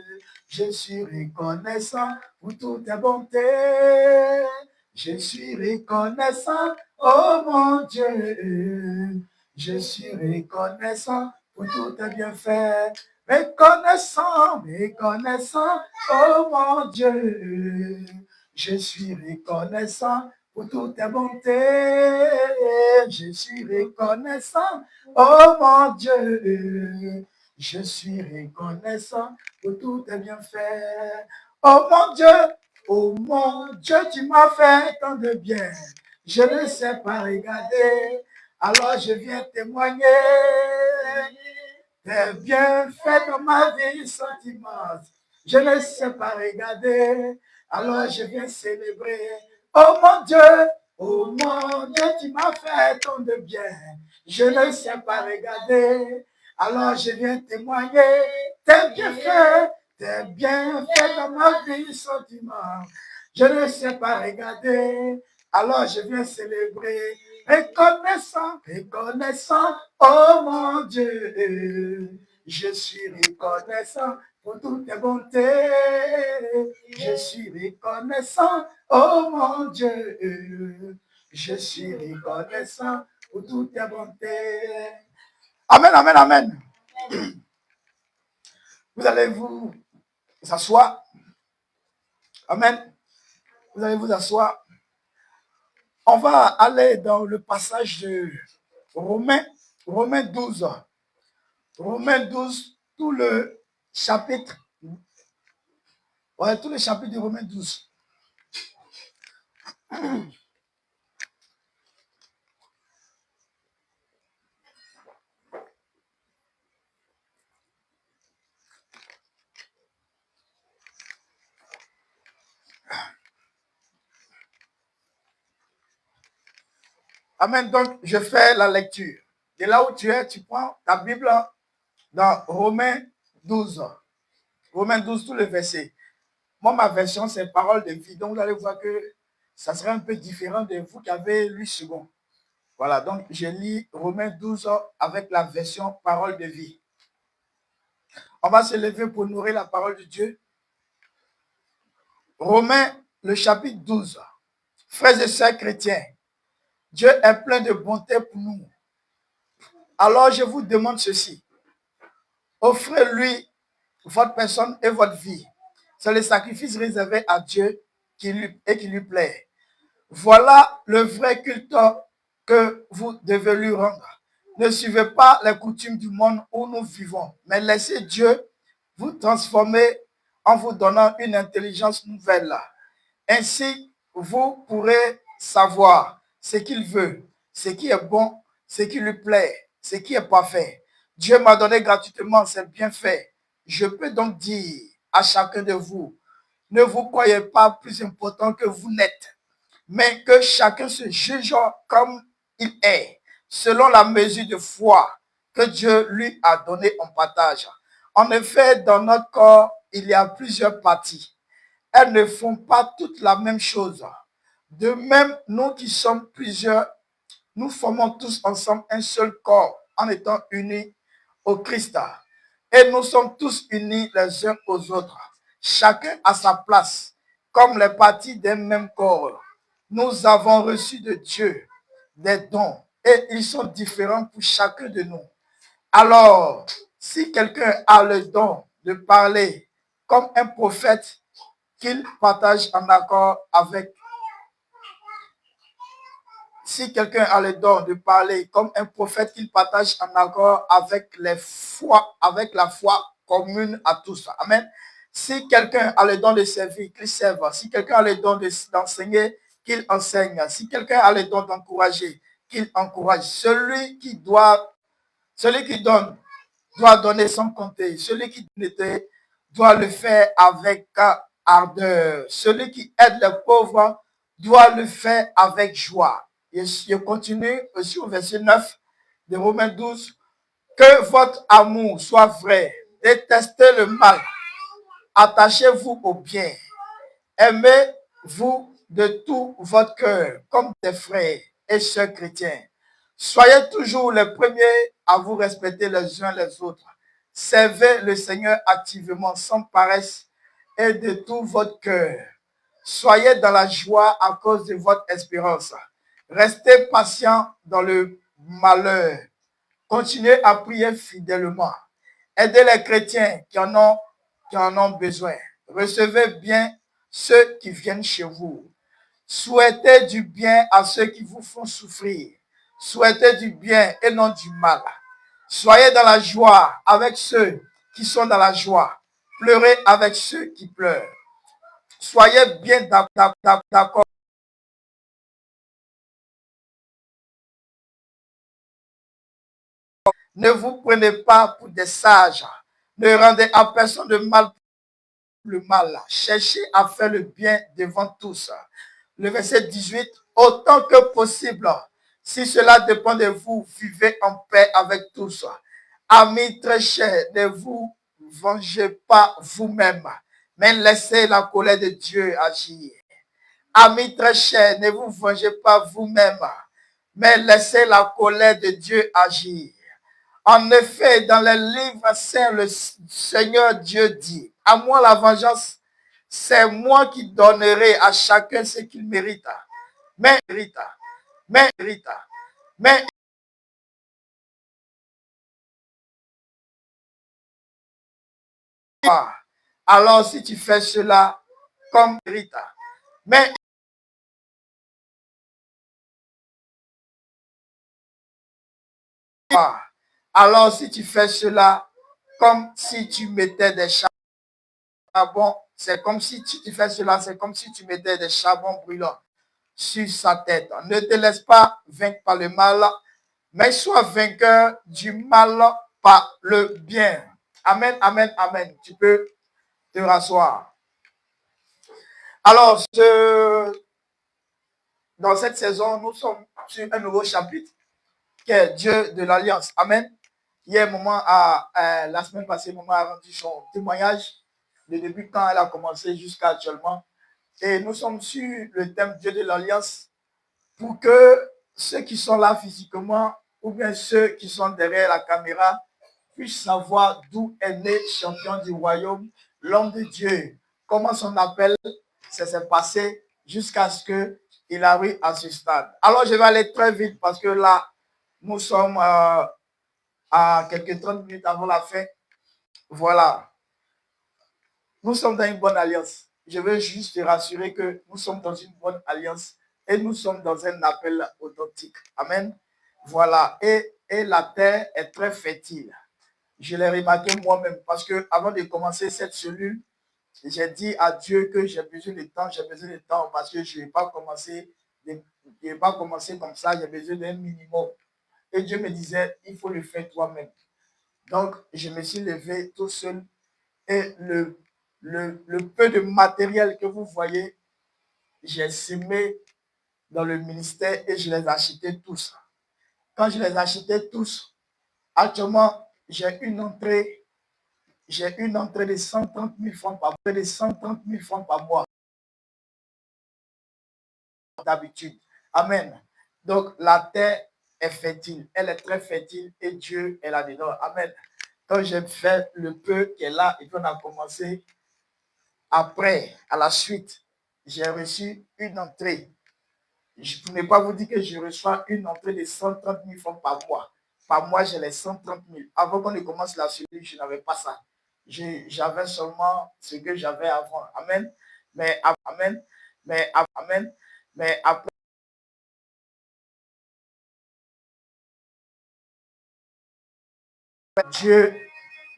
S2: Je suis reconnaissant pour toutes tes bontés. Je suis reconnaissant, oh mon Dieu. Je suis reconnaissant pour tous tes bienfaits. Reconnaissant, oh mon Dieu. Je suis reconnaissant pour toutes tes bontés. Je suis reconnaissant, oh mon Dieu. Je suis reconnaissant pour tous tes bienfaits. Oh mon Dieu, tu m'as fait tant de bien. Je ne sais pas regarder, alors je viens témoigner. tes bienfaits dans ma vie sont immenses. Je ne sais pas regarder, alors je viens célébrer. Oh mon Dieu, tu m'as fait tant de bien. Je ne sais pas regarder, alors je viens témoigner. Tes bienfaits dans ma vie sont immenses. Je ne sais pas regarder, alors je viens célébrer. Reconnaissant, oh mon Dieu, je suis reconnaissant pour toutes tes bontés. Je suis reconnaissant, oh mon Dieu, je suis reconnaissant pour toutes tes bontés. Amen, amen, amen. Vous allez vous asseoir. Amen. Vous allez vous asseoir. On va aller dans le passage de Romains 12. Romains 12, tout le chapitre. Ouais, tout le chapitre de Romains 12. Amen. Donc, je fais la lecture. De là où tu es, tu prends ta Bible dans Romains 12. Romains 12, tout le verset. Moi, ma version, c'est parole de vie. Donc, vous allez voir que ça serait un peu différent de vous qui avez lu second. Voilà, donc je lis Romains 12 avec la version parole de vie. On va se lever pour nourrir la parole de Dieu. Romains, le chapitre 12. Frères et sœurs chrétiens, Dieu est plein de bonté pour nous. Alors je vous demande ceci. Offrez-lui votre personne et votre vie. C'est le sacrifice réservé à Dieu qui lui plaît. Voilà le vrai culte que vous devez lui rendre. Ne suivez pas les coutumes du monde où nous vivons, mais laissez Dieu vous transformer en vous donnant une intelligence nouvelle. Ainsi, vous pourrez savoir ce qu'il veut, ce qui est bon, ce qui lui plaît, ce qui est parfait. Dieu m'a donné gratuitement ses bienfaits. Je peux donc dire à chacun de vous, ne vous croyez pas plus important que vous n'êtes, mais que chacun se juge comme il est, selon la mesure de foi que Dieu lui a donnée en partage. En effet, dans notre corps, il y a plusieurs parties. Elles ne font pas toutes la même chose. De même, nous qui sommes plusieurs, nous formons tous ensemble un seul corps en étant unis au Christ. Et nous sommes tous unis les uns aux autres, chacun à sa place, comme les parties d'un même corps. Nous avons reçu de Dieu des dons et ils sont différents pour chacun de nous. Alors, si quelqu'un a le don de parler comme un prophète, qu'il partage en accord avec. Si quelqu'un a le don de parler comme un prophète, qu'il partage en accord avec la foi commune à tous. Amen. Si quelqu'un a le don de servir, qu'il serve. Si quelqu'un a le don d'enseigner, qu'il enseigne. Si quelqu'un a le don d'encourager, qu'il encourage. Celui qui donne doit donner sans compter. Celui qui doit le faire avec ardeur. Celui qui aide les pauvres doit le faire avec joie. Et je continue aussi au verset 9 de Romains 12. Que votre amour soit vrai. Détestez le mal. Attachez-vous au bien. Aimez-vous de tout votre cœur comme des frères et sœurs chrétiens. Soyez toujours les premiers à vous respecter les uns les autres. Servez le Seigneur activement, sans paresse et de tout votre cœur. Soyez dans la joie à cause de votre espérance. Restez patient dans le malheur. Continuez à prier fidèlement. Aidez les chrétiens qui en ont besoin. Recevez bien ceux qui viennent chez vous. Souhaitez du bien à ceux qui vous font souffrir. Souhaitez du bien et non du mal. Soyez dans la joie avec ceux qui sont dans la joie. Pleurez avec ceux qui pleurent. Soyez bien d'accord Ne vous prenez pas pour des sages. Ne rendez à personne de mal le mal. Cherchez à faire le bien devant tous. Le verset 18, autant que possible, si cela dépend de vous, vivez en paix avec tous. Amis très chers, ne vous vengez pas vous-même, mais laissez la colère de Dieu agir. Amis très chers, ne vous vengez pas vous-même, mais laissez la colère de Dieu agir. En effet, dans les livres saints, le Seigneur Dieu dit, à moi la vengeance, c'est moi qui donnerai à chacun ce qu'il mérite. Mais, alors si tu fais cela comme mérite, mais alors si tu fais cela comme si tu mettais des charbons, c'est comme si tu fais cela, c'est comme si tu mettais des charbons brûlants sur sa tête. Ne te laisse pas vaincre par le mal, mais sois vainqueur du mal par le bien. Amen, amen, amen. Tu peux te rasseoir. Alors, dans cette saison, nous sommes sur un nouveau chapitre qui est Dieu de l'Alliance. Amen. Hier, la semaine passée, maman a rendu son témoignage de début quand elle a commencé jusqu'à actuellement. Et nous sommes sur le thème Dieu de l'Alliance pour que ceux qui sont là physiquement ou bien ceux qui sont derrière la caméra puissent savoir d'où est né champion du royaume, l'homme de Dieu, comment son appel s'est passé jusqu'à ce qu'il arrive à ce stade. Alors, je vais aller très vite parce que là, nous sommes à quelques 30 minutes avant la fin. Voilà. Nous sommes dans une bonne alliance. Je veux juste te rassurer que nous sommes dans une bonne alliance et nous sommes dans un appel authentique. Amen. Voilà. Et la terre est très fertile. Je l'ai remarqué moi-même parce que avant de commencer cette cellule, j'ai dit à Dieu que j'ai besoin de temps parce que je n'ai pas commencé comme ça, j'ai besoin d'un minimum. Et Dieu me disait, il faut le faire toi-même. Donc, je me suis levé tout seul et le peu de matériel que vous voyez, j'ai semé dans le ministère et je les ai achetés tous. Quand je les ai achetés tous, actuellement, j'ai une entrée de 130 000 francs par mois d'habitude. Amen. Donc, la terre est fertile. Elle est très fertile et Dieu est là-dedans. Amen. Quand j'ai fait le peu qui est là et qu'on a commencé, après, à la suite, j'ai reçu une entrée. Je ne peux pas vous dire que je reçois une entrée de 130 000 francs par mois. Par mois, j'ai les 130 000. Avant qu'on ne commence la cellule, je n'avais pas ça. J'avais seulement ce que j'avais avant. Amen. Amen. Mais après, Dieu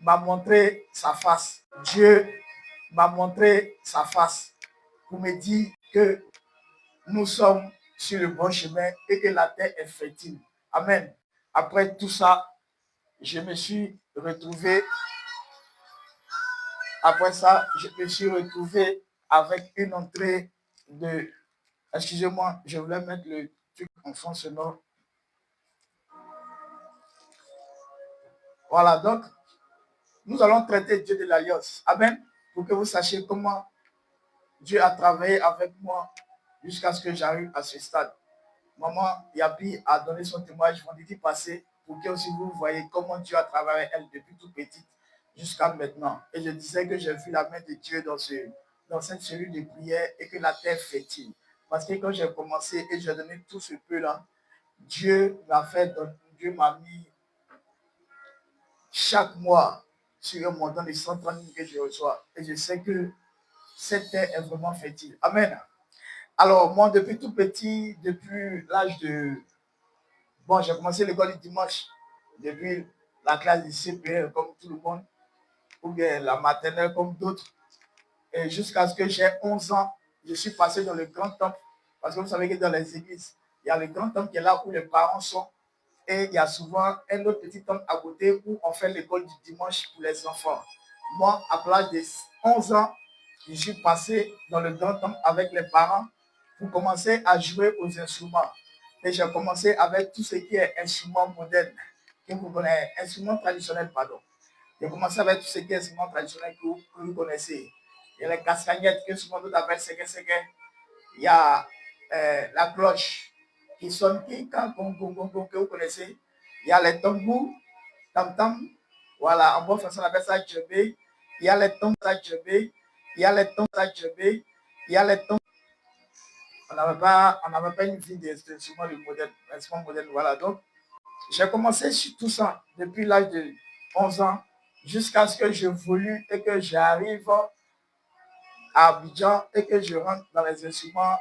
S2: m'a montré sa face. Dieu m'a montré sa face pour me dire que nous sommes sur le bon chemin et que la terre est fertile. Amen. Après tout ça, je me suis retrouvé. Après ça, je me suis retrouvé avec une entrée de... Excusez-moi, je voulais mettre le truc en fond sonore. Voilà, donc, nous allons traiter Dieu de l'Alliance. Amen. Pour que vous sachiez comment Dieu a travaillé avec moi jusqu'à ce que j'arrive à ce stade. Maman Yapi a donné son témoignage vendredi passé pour que aussi vous voyez comment Dieu a travaillé elle depuis toute petite jusqu'à maintenant. Et je disais que j'ai vu la main de Dieu dans cette cellule de prière et que la terre fertile. Parce que quand j'ai commencé et j'ai donné tout ce peu-là, Dieu m'a mis chaque mois sur un montant de 130 000 que je reçois. Et je sais que cette terre est vraiment fertile. Amen. Alors, moi, depuis tout petit, depuis l'âge de... Bon, j'ai commencé l'école du dimanche, depuis la classe du CPR, comme tout le monde, ou bien la maternelle, comme d'autres. Et jusqu'à ce que j'ai 11 ans, je suis passé dans le grand temple. Parce que vous savez que dans les églises, il y a le grand temple qui est là où les parents sont. Et il y a souvent un autre petit temple à côté où on fait l'école du dimanche pour les enfants. Moi, à l'âge de 11 ans, je suis passé dans le grand temple avec les parents pour commencer à jouer aux instruments. Et j'ai commencé avec tout ce qui est instruments modernes, que vous connaissez, instruments traditionnels, pardon. J'ai commencé avec tout ce qui est instruments traditionnels que vous connaissez. Il y a les castagnettes que souvent d'autres appellent ségué. Il y a la cloche qui sonne, que vous connaissez. Il y a les tambours, tam-tam. Voilà, en bon français, on appelle ça djembé. Il y a les tombes à djembé. Il y a les tombes à djembé. Il y a les tombes. On n'avait pas une vie d'instrument moderne. Voilà, donc j'ai commencé sur tout ça depuis l'âge de 11 ans jusqu'à ce que j'évolue et que j'arrive à Abidjan et que je rentre dans les instruments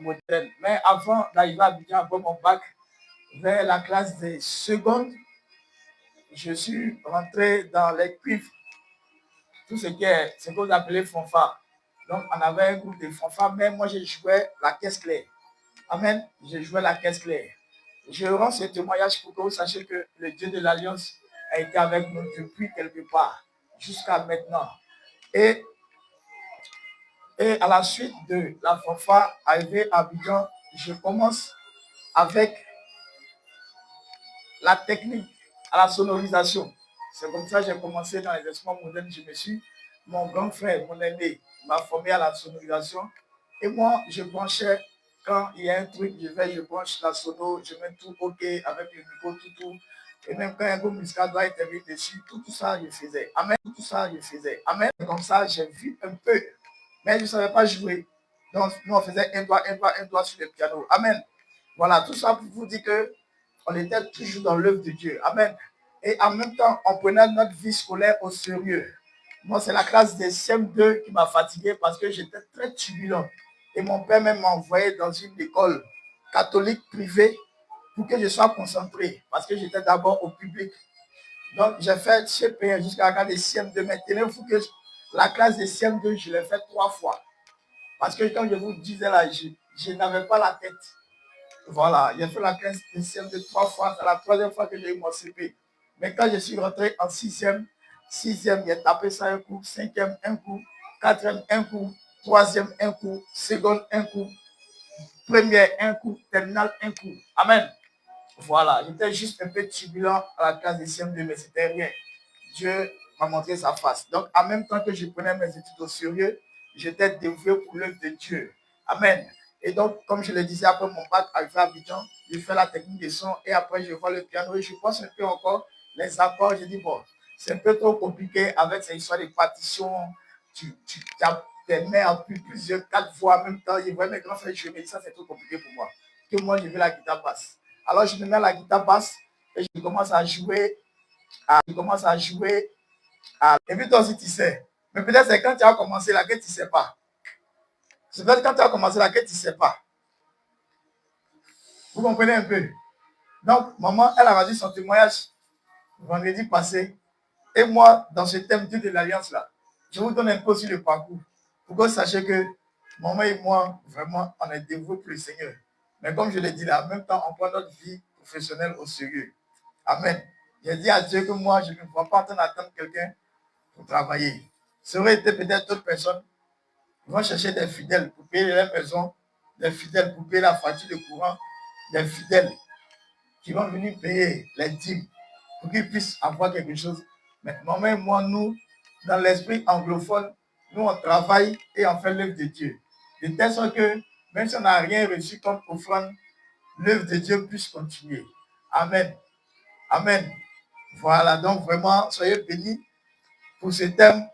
S2: modernes. Mais avant d'arriver à Abidjan, après mon bac, vers la classe des secondes, je suis rentré dans les cuivres, tout ce que vous appelez fanfare. Donc, on avait un groupe de fanfare, mais moi, je jouais la caisse claire. Amen. Je jouais la caisse claire. Je rends ce témoignage pour que vous sachiez que le Dieu de l'Alliance a été avec nous depuis quelque part jusqu'à maintenant. Et à la suite de la fanfare arrivée à Abidjan, je commence avec la technique à la sonorisation. C'est comme ça que j'ai commencé dans les instruments modernes. Je me suis, mon grand frère, mon aîné, m'a formé à la sonorisation. Et moi, je branchais, quand il y a un truc, je branche la sono, je mets tout OK avec le micro, tout. Et même quand un groupe musical doit intervenir dessus, tout ça, je faisais. Amen. Tout ça, je faisais. Amen. Et comme ça, j'ai vu un peu. Mais je ne savais pas jouer. Donc, nous, on faisait un doigt sur le piano. Amen. Voilà, tout ça pour vous dire que on était toujours dans l'œuvre de Dieu. Amen. Et en même temps, on prenait notre vie scolaire au sérieux. Moi, c'est la classe des CM2 qui m'a fatigué parce que j'étais très turbulent. Et mon père même m'a envoyé dans une école catholique privée pour que je sois concentré parce que j'étais d'abord au public. Donc, j'ai fait CP jusqu'à la classe des CM2. Maintenant, il faut que la classe des CM2, je l'ai fait 3 fois. Parce que, comme je vous disais là, je n'avais pas la tête. Voilà, j'ai fait la classe de CM2 3 fois. C'est la 3e fois que j'ai eu mon CP. Mais quand je suis rentré en 6e, j'ai tapé ça un coup, 5e, un coup, 4e, un coup, 3e, un coup, seconde, un coup, première, un coup, terminale, un coup. Amen. Voilà, j'étais juste un peu turbulent à la classe de CM2, mais c'était rien. Dieu m'a montré sa face. Donc, en même temps que je prenais mes études au sérieux, j'étais dévoué pour l'œuvre de Dieu. Amen. Et donc, comme je le disais, après mon bac arrivé à Abidjan, je fais la technique de son et après, je vois le piano et je pense un peu encore les accords. Je dis, bon, c'est un peu trop compliqué avec ces histoires de partition. Tu as tes mains en plusieurs, 4 fois en même temps. Je vois mes grands frères jouer, mais ça, c'est trop compliqué pour moi. Que moi, je veux la guitare basse. Alors, je me mets à la guitare basse et je commence à jouer. Et puis toi aussi, tu sais. Mais peut-être c'est quand tu as commencé là que tu ne sais pas. C'est peut-être quand tu as commencé là que tu ne sais pas. Vous comprenez un peu? Donc, maman, elle a rendu son témoignage vendredi passé. Et moi, dans ce thème de l'Alliance là, je vous donne un peu sur le parcours. Pour que vous sachiez que maman et moi, vraiment, on est dévoués pour le Seigneur. Mais comme je l'ai dit là, en même temps, on prend notre vie professionnelle au sérieux. Amen. J'ai dit à Dieu que moi, je ne me vois pas en train d'attendre quelqu'un pour travailler. Ça aurait été peut-être d'autres personnes qui vont chercher des fidèles pour payer leur maison, des fidèles pour payer la facture de courant, des fidèles qui vont venir payer les dîmes pour qu'ils puissent avoir quelque chose. Mais maman et moi, nous, dans l'esprit anglophone, nous, on travaille et on fait l'œuvre de Dieu. De telle sorte que, même si on n'a rien reçu comme offrande, l'œuvre de Dieu puisse continuer. Amen. Amen. Voilà, donc vraiment, soyez bénis pour ce thème,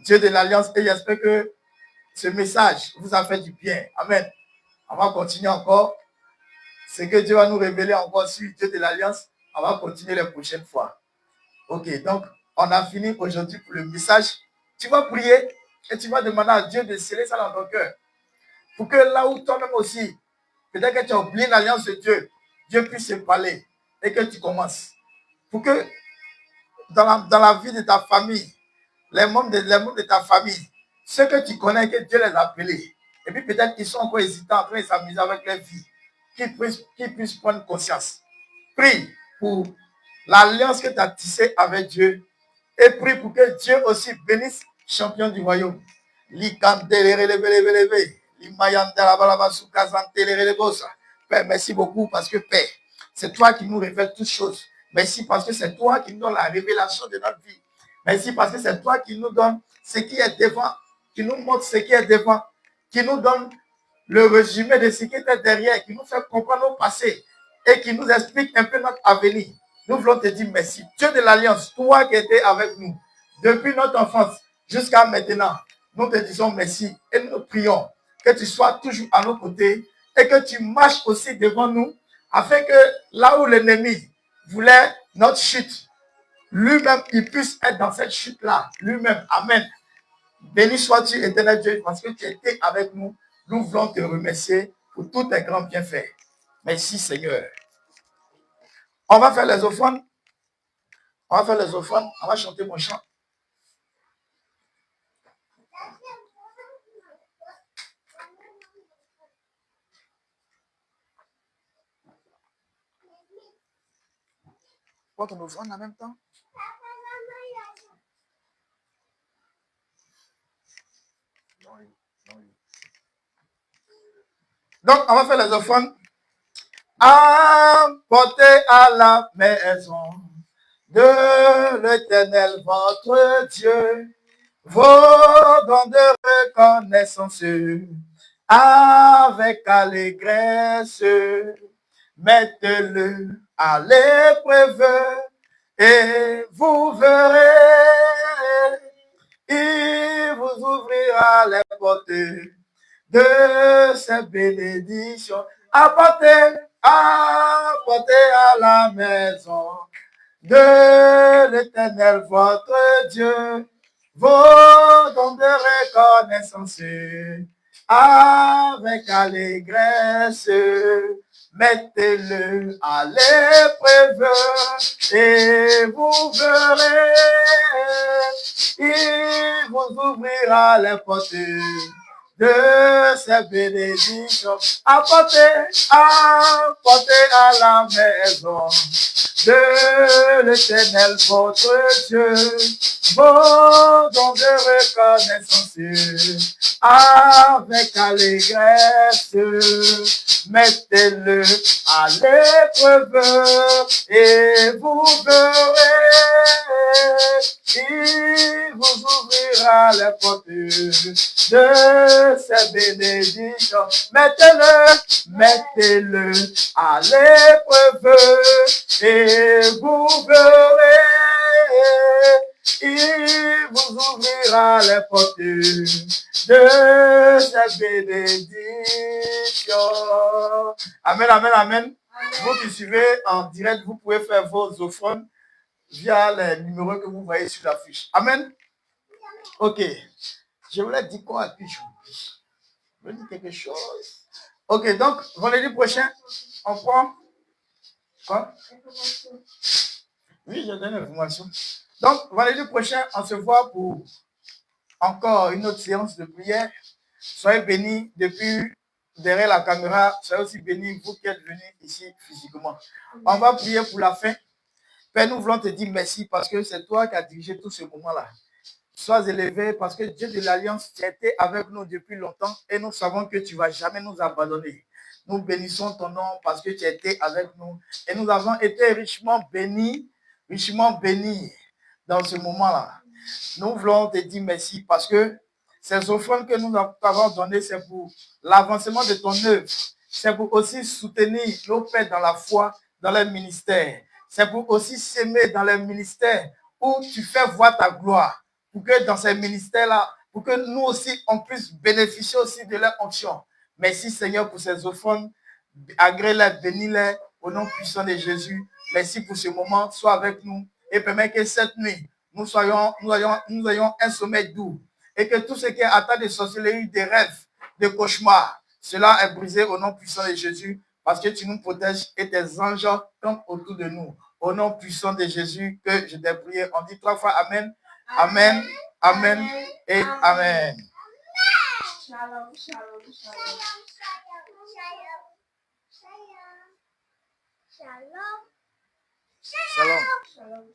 S2: Dieu de l'Alliance, et j'espère que ce message vous a fait du bien. Amen. On va continuer encore. Ce que Dieu va nous révéler encore sur Dieu de l'Alliance, on va continuer les prochaines fois. Ok, donc on a fini aujourd'hui pour le message. Tu vas prier et tu vas demander à Dieu de sceller ça dans ton cœur. Pour que là où toi-même aussi, peut-être que tu as oublié l'alliance de Dieu, Dieu puisse se parler et que tu commences. Pour que dans la vie de ta famille, les membres de ta famille, ceux que tu connais, que Dieu les a appelés, et puis peut-être qu'ils sont encore hésitants en train de s'amuser avec leur vie, qu'ils puissent prendre conscience. Prie pour l'alliance que tu as tissée avec Dieu et prie pour que Dieu aussi bénisse champion du royaume. Père, merci beaucoup parce que Père, c'est toi qui nous révèles toutes choses. Merci parce que c'est toi qui nous donne la révélation de notre vie. Merci parce que c'est toi qui nous donne ce qui est devant, qui nous montre ce qui est devant, qui nous donne le résumé de ce qui était derrière, qui nous fait comprendre nos passés et qui nous explique un peu notre avenir. Nous voulons te dire merci. Dieu de l'Alliance, toi qui étais avec nous depuis notre enfance jusqu'à maintenant, nous te disons merci et nous prions que tu sois toujours à nos côtés et que tu marches aussi devant nous afin que là où l'ennemi voulait notre chute, lui-même, il puisse être dans cette chute-là. Lui-même, amen. Béni sois-tu, éternel Dieu, parce que tu étais avec nous. Nous voulons te remercier pour tous tes grands bienfaits. Merci, Seigneur. On va faire les offrandes. On va chanter mon chant. Quoi qu'on offrande en même temps? Donc, on va faire les offrandes. Apportez à la maison de l'Éternel votre Dieu vos dons de reconnaissance avec allégresse. Mettez-le à l'épreuve et vous verrez, il vous ouvrira les portes de ces bénédictions. Apportez à la maison de l'Éternel votre Dieu vos dons de reconnaissance avec allégresse. Mettez-le à l'épreuve et vous verrez, il vous ouvrira les portes de ces bénédictions. Apportez à la maison de l'Éternel votre Dieu vos dons de reconnaissance avec allégresse. Mettez-le à l'épreuve et vous verrez, il vous ouvrira les portes de ces bénédictions. Mettez-le à l'épreuve et vous verrez, il vous ouvrira les portes de ces bénédictions. Amen, amen, amen. Vous qui suivez en direct, vous pouvez faire vos offrandes via les numéros que vous voyez sur la fiche. Amen. Ok. Je voulais dire quoi et puis j'oublie. Je voulais dire quelque chose. Ok, donc, vendredi prochain, on prend quoi? Oui, j'ai donné l'information. Donc, vendredi prochain, on se voit pour encore une autre séance de prière. Soyez bénis depuis derrière la caméra. Soyez aussi bénis, vous qui êtes venus ici physiquement. On va prier pour la fin. Père, nous voulons te dire merci parce que c'est toi qui as dirigé tout ce moment-là. Sois élevé parce que Dieu de l'Alliance, tu as été avec nous depuis longtemps et nous savons que tu ne vas jamais nous abandonner. Nous bénissons ton nom parce que tu as été avec nous et nous avons été richement bénis dans ce moment-là. Nous voulons te dire merci parce que ces offrandes que nous avons données, c'est pour l'avancement de ton œuvre. C'est pour aussi soutenir nos pères dans la foi, dans leur ministère. C'est pour aussi s'aimer dans leur ministère où tu fais voir ta gloire. Pour que dans ces ministères-là, pour que nous aussi, on puisse bénéficier aussi de leur onction. Merci Seigneur pour ces offrandes. Agrée-les, bénis-les au nom puissant de Jésus. Merci pour ce moment. Sois avec nous et permets que cette nuit, nous ayons un sommeil doux. Et que tout ce qui est atteint de sorcellerie, des rêves, de cauchemars, cela est brisé au nom puissant de Jésus. Parce que tu nous protèges et tes anges campent autour de nous. Au nom puissant de Jésus que je t'ai prié. On dit 3 fois Amen. Amen, amen et amen. Shalom, shalom, shalom.
S1: Shalom.
S3: Shalom.